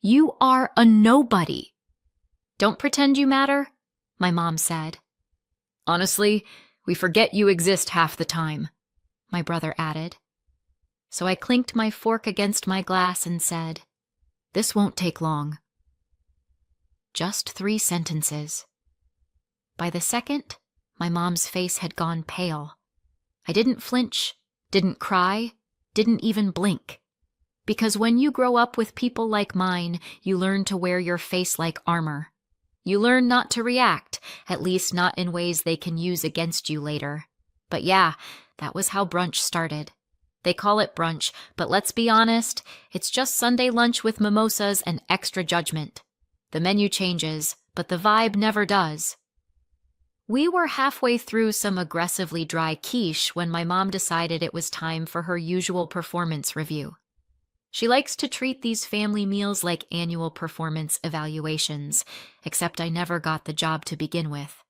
You are a nobody. Don't pretend you matter, my mom said. Honestly, we forget you exist half the time, my brother added. So I clinked my fork against my glass and said, This won't take long. Just 3 sentences. By the second, my mom's face had gone pale. I didn't flinch, didn't cry, didn't even blink. Because when you grow up with people like mine, you learn to wear your face like armor. You learn not to react, at least not in ways they can use against you later. But yeah, that was how brunch started. They call it brunch, but let's be honest, it's just Sunday lunch with mimosas and extra judgment. The menu changes, but the vibe never does. We were halfway through some aggressively dry quiche when my mom decided it was time for her usual performance review. She likes to treat these family meals like annual performance evaluations, except I never got the job to begin with.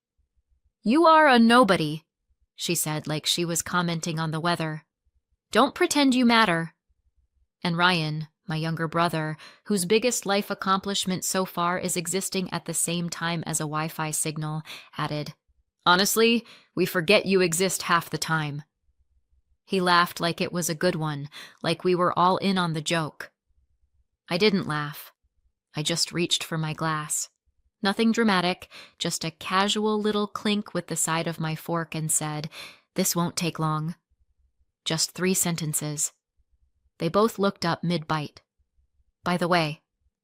You are a nobody, she said like she was commenting on the weather. Don't pretend you matter. And Ryan, my younger brother, whose biggest life accomplishment so far is existing at the same time as a Wi-Fi signal, added, Honestly, we forget you exist half the time. He laughed like it was a good one, like we were all in on the joke. I didn't laugh. I just reached for my glass. Nothing dramatic, just a casual little clink with the side of my fork and said, This won't take long. Just 3 sentences. They both looked up mid-bite. By the way,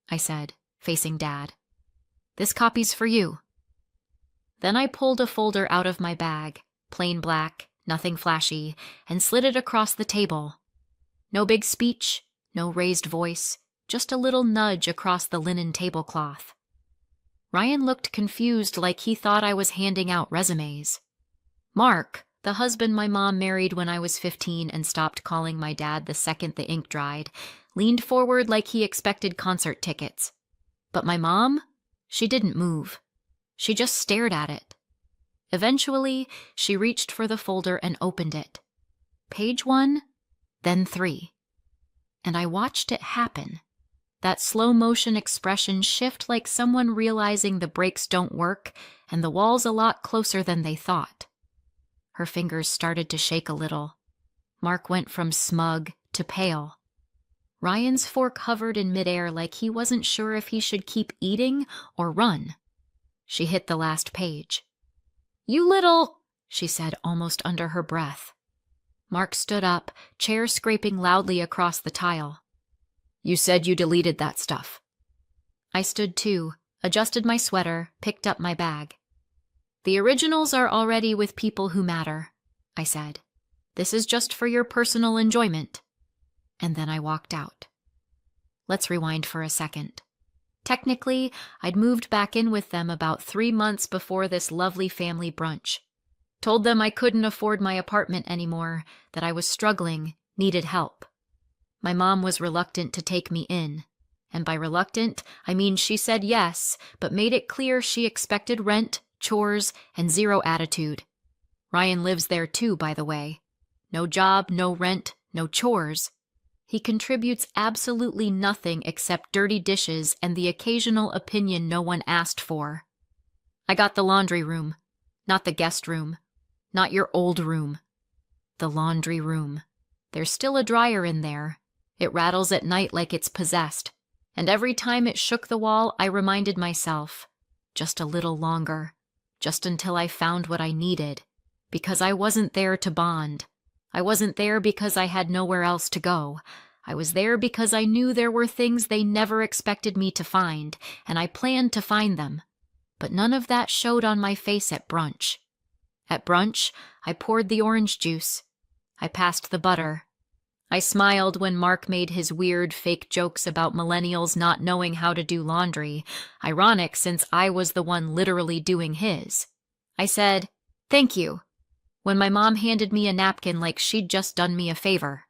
I said, facing Dad, this copy's for you. Then I pulled a folder out of my bag, plain black, nothing flashy, and slid it across the table. No big speech, no raised voice, just a little nudge across the linen tablecloth. Ryan looked confused like he thought I was handing out resumes. Mark, the husband my mom married when I was 15 and stopped calling my dad the second the ink dried, leaned forward like he expected concert tickets. But my mom? She didn't move. She just stared at it. Eventually, she reached for the folder and opened it. Page 1, then 3. And I watched it happen. That slow-motion expression shift like someone realizing the brakes don't work and the wall's a lot closer than they thought. Her fingers started to shake a little. Mark went from smug to pale. Ryan's fork hovered in midair like he wasn't sure if he should keep eating or run. She hit the last page. You little, she said almost under her breath. Mark stood up, chair scraping loudly across the tile. You said you deleted that stuff. I stood too, adjusted my sweater, picked up my bag. The originals are already with people who matter, I said. This is just for your personal enjoyment. And then I walked out. Let's rewind for a second. Technically, I'd moved back in with them about 3 months before this lovely family brunch. Told them I couldn't afford my apartment anymore, that I was struggling, needed help. My mom was reluctant to take me in. And by reluctant, I mean she said yes, but made it clear she expected rent, chores, and zero attitude. Ryan lives there too, by the way. No job, no rent, no chores. He contributes absolutely nothing except dirty dishes and the occasional opinion no one asked for. I got the laundry room, not the guest room, not your old room. The laundry room. There's still a dryer in there. It rattles at night like it's possessed, and every time it shook the wall, I reminded myself, just a little longer, just until I found what I needed, because I wasn't there to bond. I wasn't there because I had nowhere else to go. I was there because I knew there were things they never expected me to find, and I planned to find them. But none of that showed on my face at brunch. At brunch, I poured the orange juice. I passed the butter. I smiled when Mark made his weird fake jokes about millennials not knowing how to do laundry, ironic since I was the one literally doing his. I said, "Thank you," when my mom handed me a napkin like she'd just done me a favor.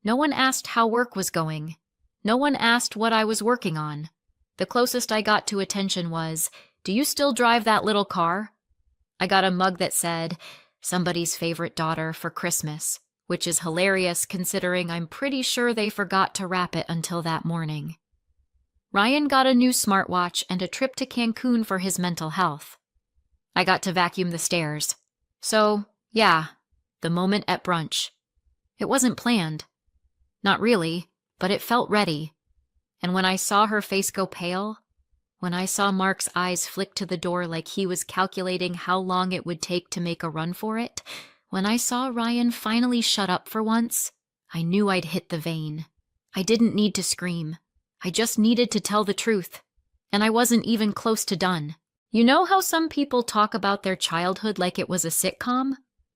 No one asked how work was going. No one asked what I was working on. The closest I got to attention was, "Do you still drive that little car?" I got a mug that said, "Somebody's favorite daughter for Christmas," which is hilarious considering I'm pretty sure they forgot to wrap it until that morning. Ryan got a new smartwatch and a trip to Cancun for his mental health. I got to vacuum the stairs. So, yeah, the moment at brunch. It wasn't planned. Not really, but it felt ready. And when I saw her face go pale, when I saw Mark's eyes flick to the door like he was calculating how long it would take to make a run for it, when I saw Ryan finally shut up for once, I knew I'd hit the vein. I didn't need to scream. I just needed to tell the truth. And I wasn't even close to done. You know how some people talk about their childhood like it was a sitcom?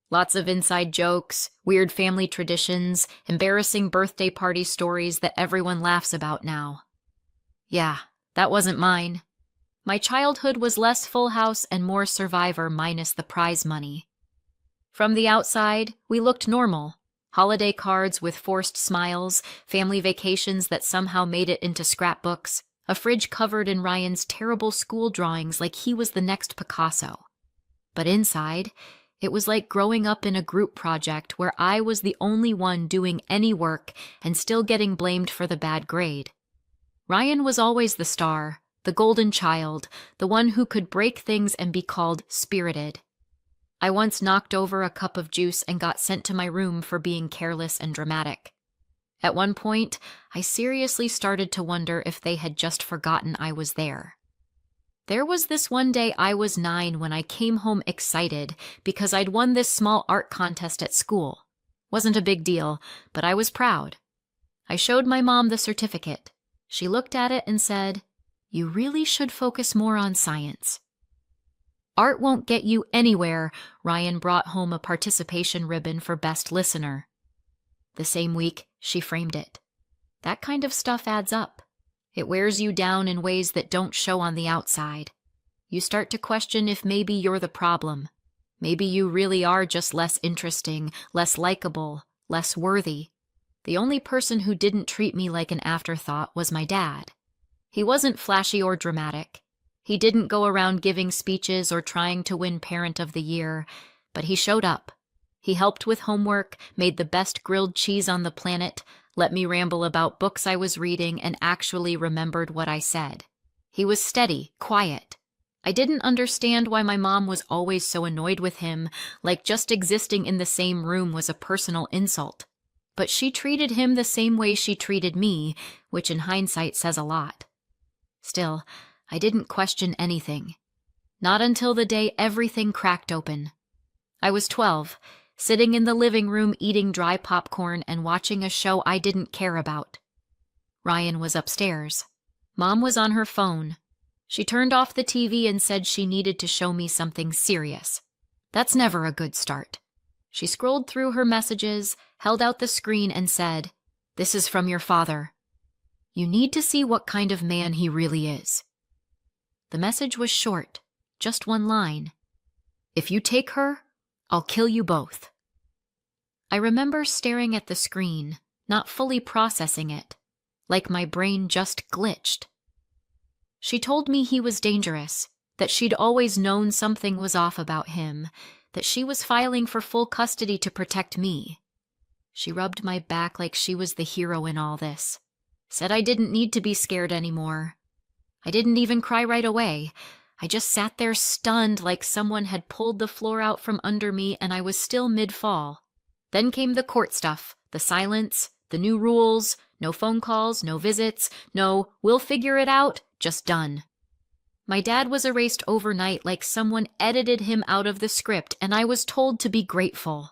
Lots of inside jokes, weird family traditions, embarrassing birthday party stories that everyone laughs about now. Yeah, that wasn't mine. My childhood was less Full House and more Survivor minus the prize money. From the outside, we looked normal. Holiday cards with forced smiles, family vacations that somehow made it into scrapbooks, a fridge covered in Ryan's terrible school drawings like he was the next Picasso. But inside, it was like growing up in a group project where I was the only one doing any work and still getting blamed for the bad grade. Ryan was always the star, the golden child, the one who could break things and be called spirited. I once knocked over a cup of juice and got sent to my room for being careless and dramatic. At one point, I seriously started to wonder if they had just forgotten I was there. There was this one day I was 9 when I came home excited because I'd won this small art contest at school. Wasn't a big deal, but I was proud. I showed my mom the certificate. She looked at it and said, "You really should focus more on science." Art won't get you anywhere. Ryan brought home a participation ribbon for Best Listener. The same week, she framed it. That kind of stuff adds up. It wears you down in ways that don't show on the outside. You start to question if maybe you're the problem. Maybe you really are just less interesting, less likable, less worthy. The only person who didn't treat me like an afterthought was my dad. He wasn't flashy or dramatic. He didn't go around giving speeches or trying to win Parent of the Year, but he showed up. He helped with homework, made the best grilled cheese on the planet, let me ramble about books I was reading, and actually remembered what I said. He was steady, quiet. I didn't understand why my mom was always so annoyed with him, like just existing in the same room was a personal insult. But she treated him the same way she treated me, which in hindsight says a lot. Still, I didn't question anything. Not until the day everything cracked open. I was 12, sitting in the living room eating dry popcorn and watching a show I didn't care about. Ryan was upstairs. Mom was on her phone. She turned off the TV and said she needed to show me something serious. That's never a good start. She scrolled through her messages, held out the screen and said, "This is from your father. You need to see what kind of man he really is." The message was short, just one line. "If you take her, I'll kill you both." I remember staring at the screen, not fully processing it, like my brain just glitched. She told me he was dangerous, that she'd always known something was off about him, that she was filing for full custody to protect me. She rubbed my back like she was the hero in all this, said I didn't need to be scared anymore. I didn't even cry right away. I just sat there stunned like someone had pulled the floor out from under me and I was still mid-fall. Then came the court stuff, the silence, the new rules, no phone calls, no visits, no, we'll figure it out, just done. My dad was erased overnight like someone edited him out of the script and I was told to be grateful.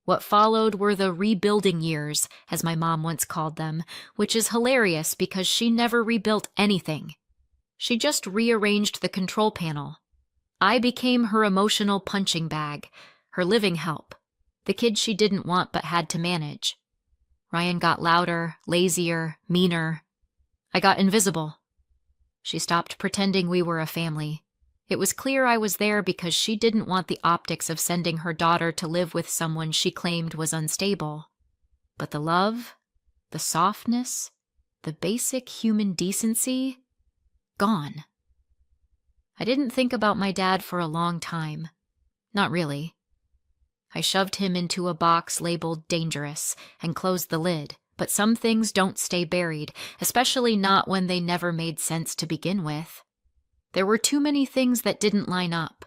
What followed were the rebuilding years, as my mom once called them, which is hilarious because she never rebuilt anything. She just rearranged the control panel. I became her emotional punching bag, her living help, the kid she didn't want but had to manage. Ryan got louder, lazier, meaner. I got invisible. She stopped pretending we were a family. It was clear I was there because she didn't want the optics of sending her daughter to live with someone she claimed was unstable. But the love, the softness, the basic human decency, gone. I didn't think about my dad for a long time. Not really. I shoved him into a box labeled dangerous and closed the lid, But some things don't stay buried, especially not when they never made sense to begin with. There were too many things that didn't line up.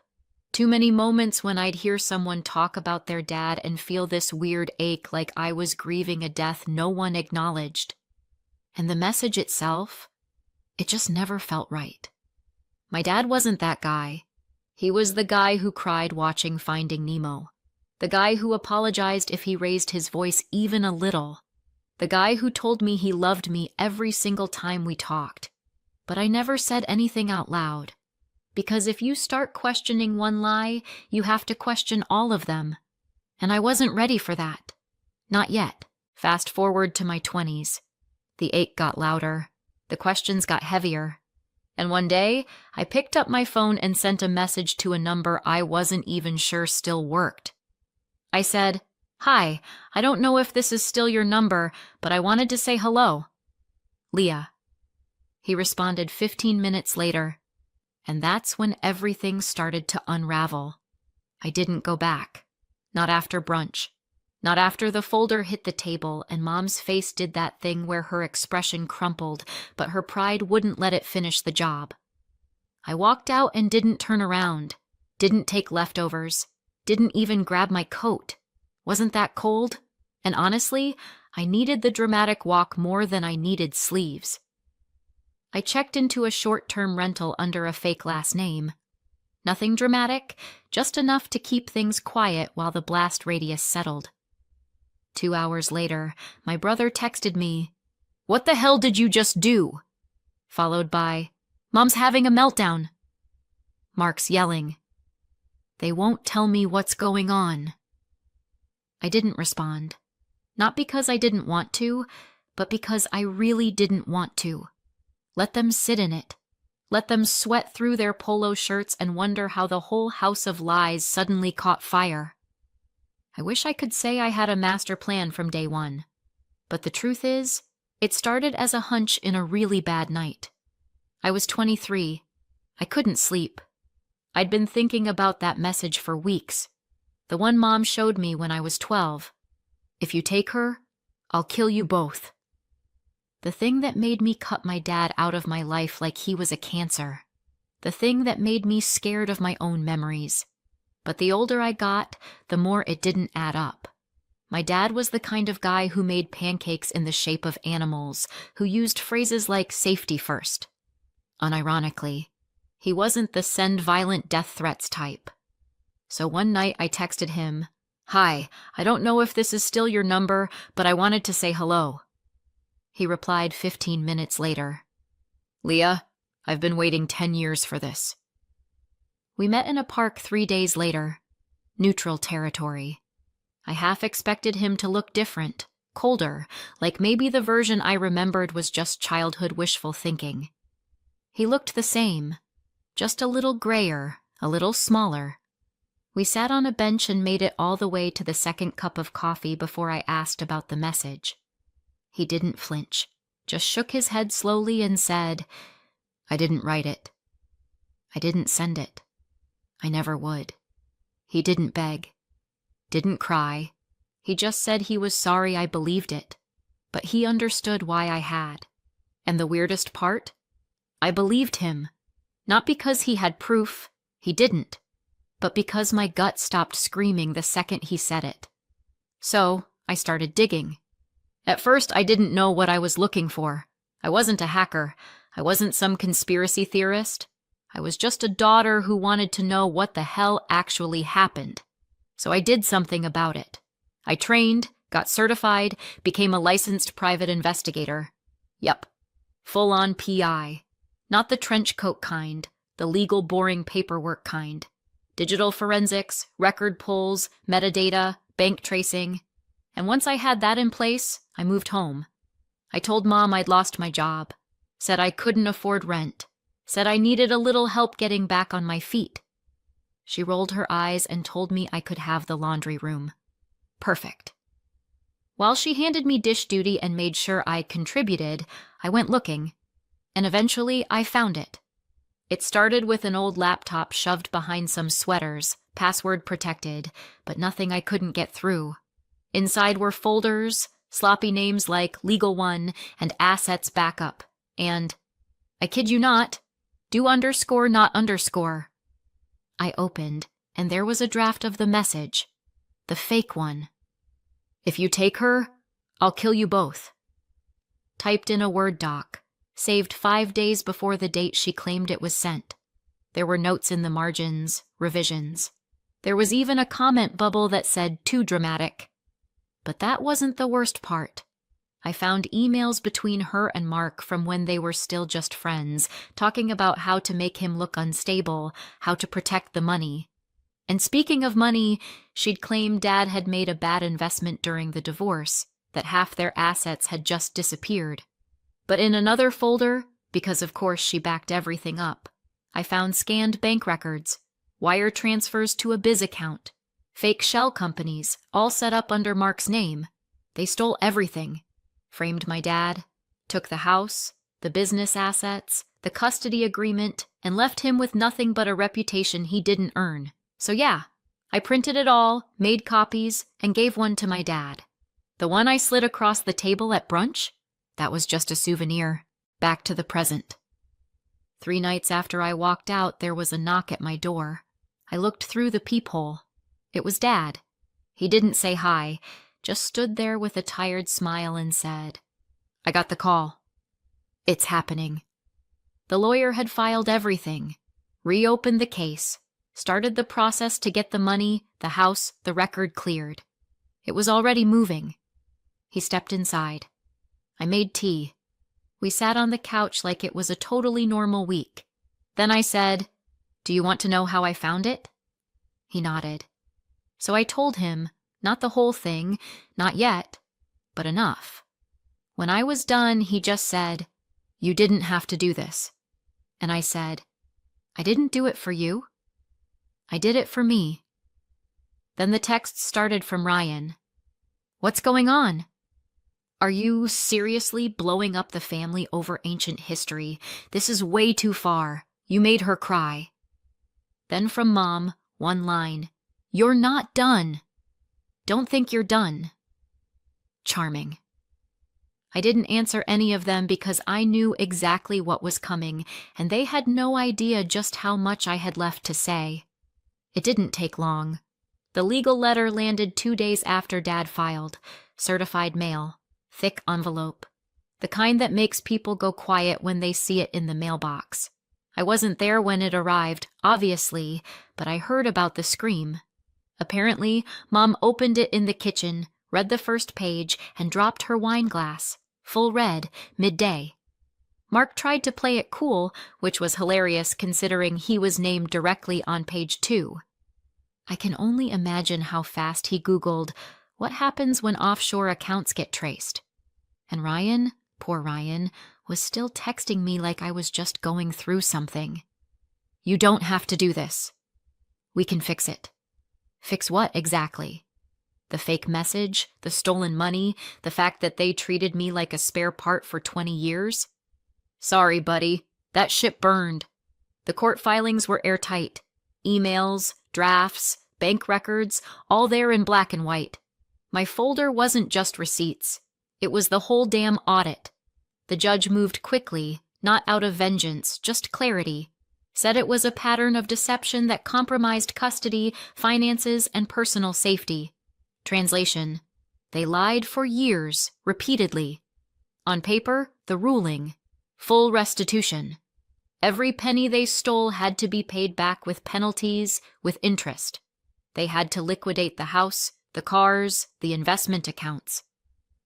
Too many moments when I'd hear someone talk about their dad and feel this weird ache like I was grieving a death no one acknowledged. And the message itself, it just never felt right. My dad wasn't that guy. He was the guy who cried watching Finding Nemo. The guy who apologized if he raised his voice even a little. The guy who told me he loved me every single time we talked. But I never said anything out loud. Because if you start questioning one lie, you have to question all of them. And I wasn't ready for that. Not yet. Fast forward to my 20s. The ache got louder. The questions got heavier. And one day, I picked up my phone and sent a message to a number I wasn't even sure still worked. I said, "Hi, I don't know if this is still your number, but I wanted to say hello. Leah." He responded 15 minutes later, and that's when everything started to unravel. I didn't go back. Not after brunch. Not after the folder hit the table and Mom's face did that thing where her expression crumpled, but her pride wouldn't let it finish the job. I walked out and didn't turn around. Didn't take leftovers. Didn't even grab my coat. Wasn't that cold? And honestly, I needed the dramatic walk more than I needed sleeves. I checked into a short-term rental under a fake last name. Nothing dramatic, just enough to keep things quiet while the blast radius settled. 2 hours later, my brother texted me, "What the hell did you just do?" Followed by, "Mom's having a meltdown." Mark's yelling, "They won't tell me what's going on." I didn't respond. Not because I didn't want to, but because I really didn't want to. Let them sit in it. Let them sweat through their polo shirts and wonder how the whole house of lies suddenly caught fire. I wish I could say I had a master plan from day one. But the truth is, it started as a hunch in a really bad night. I was 23. I couldn't sleep. I'd been thinking about that message for weeks. The one Mom showed me when I was 12. "If you take her, I'll kill you both." The thing that made me cut my dad out of my life like he was a cancer. The thing that made me scared of my own memories. But the older I got, the more it didn't add up. My dad was the kind of guy who made pancakes in the shape of animals, who used phrases like safety first. Unironically, he wasn't the send violent death threats type. So one night I texted him, "Hi, I don't know if this is still your number, but I wanted to say hello." He replied 15 minutes later, "Leah, I've been waiting 10 years for this." We met in a park 3 days later. Neutral territory. I half expected him to look different, colder, like maybe the version I remembered was just childhood wishful thinking. He looked the same, just a little grayer, a little smaller. We sat on a bench and made it all the way to the second cup of coffee before I asked about the message. He didn't flinch, just shook his head slowly and said, "I didn't write it. I didn't send it. I never would." He didn't beg, didn't cry. He just said he was sorry I believed it, but he understood why I had. And the weirdest part? I believed him. Not because he had proof, he didn't, but because my gut stopped screaming the second he said it. So I started digging. At first, I didn't know what I was looking for. I wasn't a hacker. I wasn't some conspiracy theorist. I was just a daughter who wanted to know what the hell actually happened. So I did something about it. I trained, got certified, became a licensed private investigator. Yup, full-on PI. Not the trench coat kind, the legal boring paperwork kind. Digital forensics, record pulls, metadata, bank tracing. And once I had that in place, I moved home. I told Mom I'd lost my job, said I couldn't afford rent, said I needed a little help getting back on my feet. She rolled her eyes and told me I could have the laundry room. Perfect. While she handed me dish duty and made sure I contributed, I went looking. And eventually I found it. It started with an old laptop shoved behind some sweaters, password protected, but nothing I couldn't get through. Inside were folders, sloppy names like Legal One and Assets Backup, and, I kid you not, do underscore not underscore. I opened, and there was a draft of the message, the fake one. If you take her, I'll kill you both. Typed in a Word doc, saved 5 days before the date she claimed it was sent. There were notes in the margins, revisions. There was even a comment bubble that said too dramatic. But that wasn't the worst part. I found emails between her and Mark from when they were still just friends, talking about how to make him look unstable, how to protect the money. And speaking of money, she'd claimed Dad had made a bad investment during the divorce, that half their assets had just disappeared. But in another folder, because of course she backed everything up, I found scanned bank records, wire transfers to a biz account, fake shell companies, all set up under Mark's name. They stole everything. Framed my dad, took the house, the business assets, the custody agreement, and left him with nothing but a reputation he didn't earn. So yeah, I printed it all, made copies, and gave one to my dad. The one I slid across the table at brunch? That was just a souvenir. Back to the present. 3 nights after I walked out, there was a knock at my door. I looked through the peephole. It was Dad. He didn't say hi, just stood there with a tired smile and said, "I got the call. It's happening." The lawyer had filed everything, reopened the case, started the process to get the money, the house, the record cleared. It was already moving. He stepped inside. I made tea. We sat on the couch like it was a totally normal week. Then I said, "Do you want to know how I found it?" He nodded. So I told him, not the whole thing, not yet, but enough. When I was done, he just said, "You didn't have to do this." And I said, "I didn't do it for you. I did it for me." Then the text started from Ryan. "What's going on? Are you seriously blowing up the family over ancient history? This is way too far. You made her cry." Then from Mom, one line, "You're not done. Don't think you're done." Charming. I didn't answer any of them because I knew exactly what was coming, and they had no idea just how much I had left to say. It didn't take long. The legal letter landed 2 days after Dad filed. Certified mail. Thick envelope. The kind that makes people go quiet when they see it in the mailbox. I wasn't there when it arrived, obviously, but I heard about the scream. Apparently, Mom opened it in the kitchen, read the first page, and dropped her wine glass, full red, midday. Mark tried to play it cool, which was hilarious considering he was named directly on page 2. I can only imagine how fast he Googled, "What happens when offshore accounts get traced?" And Ryan, poor Ryan, was still texting me like I was just going through something. "You don't have to do this. We can fix it." Fix what exactly? The fake message, the stolen money, the fact that they treated me like a spare part for 20 years? Sorry, buddy. That ship burned. The court filings were airtight. Emails, drafts, bank records, all there in black and white. My folder wasn't just receipts. It was the whole damn audit. The judge moved quickly, not out of vengeance, just clarity. Said it was a pattern of deception that compromised custody, finances, and personal safety. Translation: they lied for years, repeatedly. On paper, the ruling: full restitution. Every penny they stole had to be paid back with penalties, with interest. They had to liquidate the house, the cars, the investment accounts.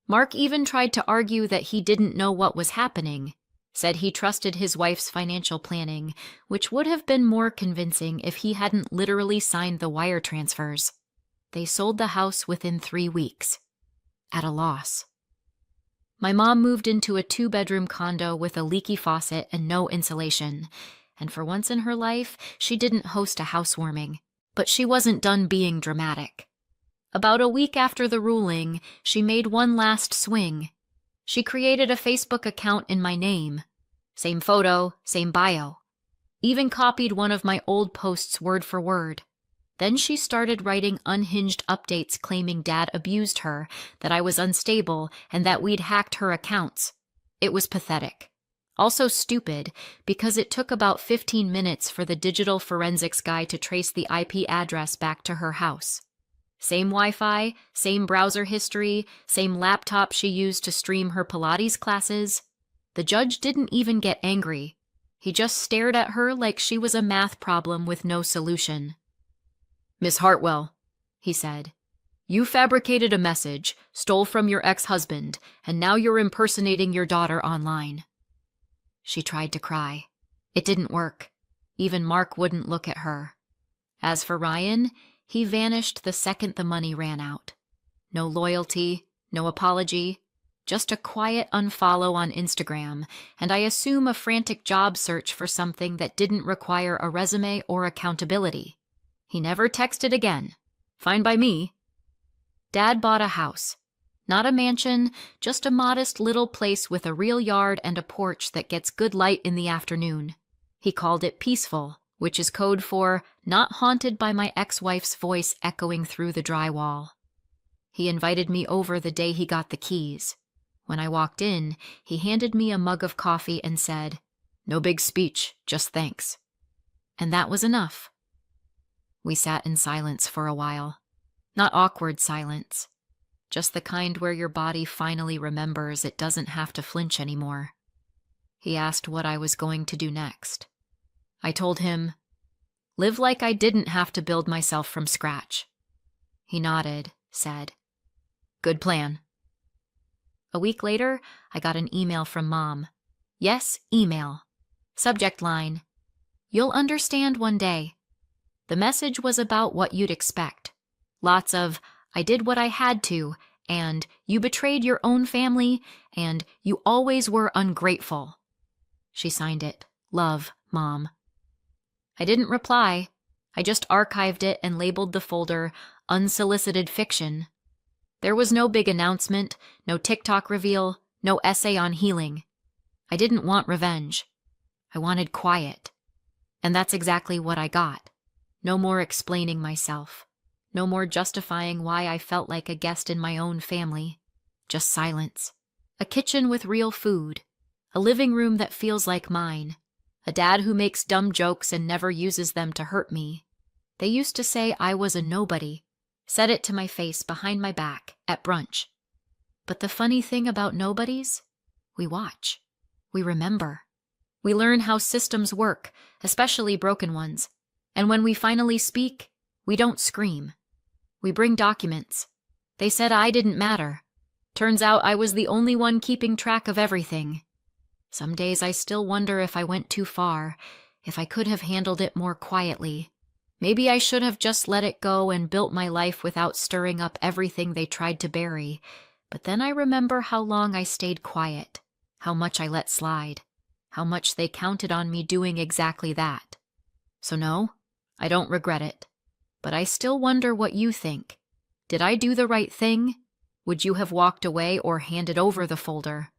Mark even tried to argue that he didn't know what was happening. Said he trusted his wife's financial planning, which would have been more convincing if he hadn't literally signed the wire transfers. They sold the house within 3 weeks. At a loss. My mom moved into a 2-bedroom condo with a leaky faucet and no insulation, and for once in her life, she didn't host a housewarming. But she wasn't done being dramatic. About a week after the ruling, she made one last swing. She created a Facebook account in my name. Same photo, same bio. Even copied one of my old posts word for word. Then she started writing unhinged updates claiming Dad abused her, that I was unstable, and that we'd hacked her accounts. It was pathetic. Also stupid, because it took about 15 minutes for the digital forensics guy to trace the IP address back to her house. Same Wi-Fi, same browser history, same laptop she used to stream her Pilates classes. The judge didn't even get angry. He just stared at her like she was a math problem with no solution. "Miss Hartwell," he said, "you fabricated a message, stole from your ex-husband, and now you're impersonating your daughter online." She tried to cry. It didn't work. Even Mark wouldn't look at her. As for Ryan, he vanished the second the money ran out. No loyalty, no apology, just a quiet unfollow on Instagram, and I assume a frantic job search for something that didn't require a resume or accountability. He never texted again. Fine by me. Dad bought a house. Not a mansion, just a modest little place with a real yard and a porch that gets good light in the afternoon. He called it peaceful, which is code for not haunted by my ex-wife's voice echoing through the drywall. He invited me over the day he got the keys. When I walked in, he handed me a mug of coffee and said, "No big speech, just thanks." And that was enough. We sat in silence for a while. Not awkward silence. Just the kind where your body finally remembers it doesn't have to flinch anymore. He asked what I was going to do next. I told him, "Live like I didn't have to build myself from scratch." He nodded, said, "Good plan." A week later, I got an email from Mom. Yes, email. Subject line, "You'll understand one day." The message was about what you'd expect. Lots of, "I did what I had to," and "You betrayed your own family," and "You always were ungrateful." She signed it, "Love, Mom." I didn't reply. I just archived it and labeled the folder "Unsolicited Fiction." There was no big announcement, no TikTok reveal, no essay on healing. I didn't want revenge. I wanted quiet. And that's exactly what I got. No more explaining myself. No more justifying why I felt like a guest in my own family. Just silence. A kitchen with real food. A living room that feels like mine. A dad who makes dumb jokes and never uses them to hurt me. They used to say I was a nobody. Said it to my face behind my back at brunch. But the funny thing about nobodies? We watch. We remember. We learn how systems work, especially broken ones. And when we finally speak, we don't scream. We bring documents. They said I didn't matter. Turns out I was the only one keeping track of everything. Some days I still wonder if I went too far, if I could have handled it more quietly. Maybe I should have just let it go and built my life without stirring up everything they tried to bury. But then I remember how long I stayed quiet, how much I let slide, how much they counted on me doing exactly that. So no, I don't regret it. But I still wonder what you think. Did I do the right thing? Would you have walked away or handed over the folder?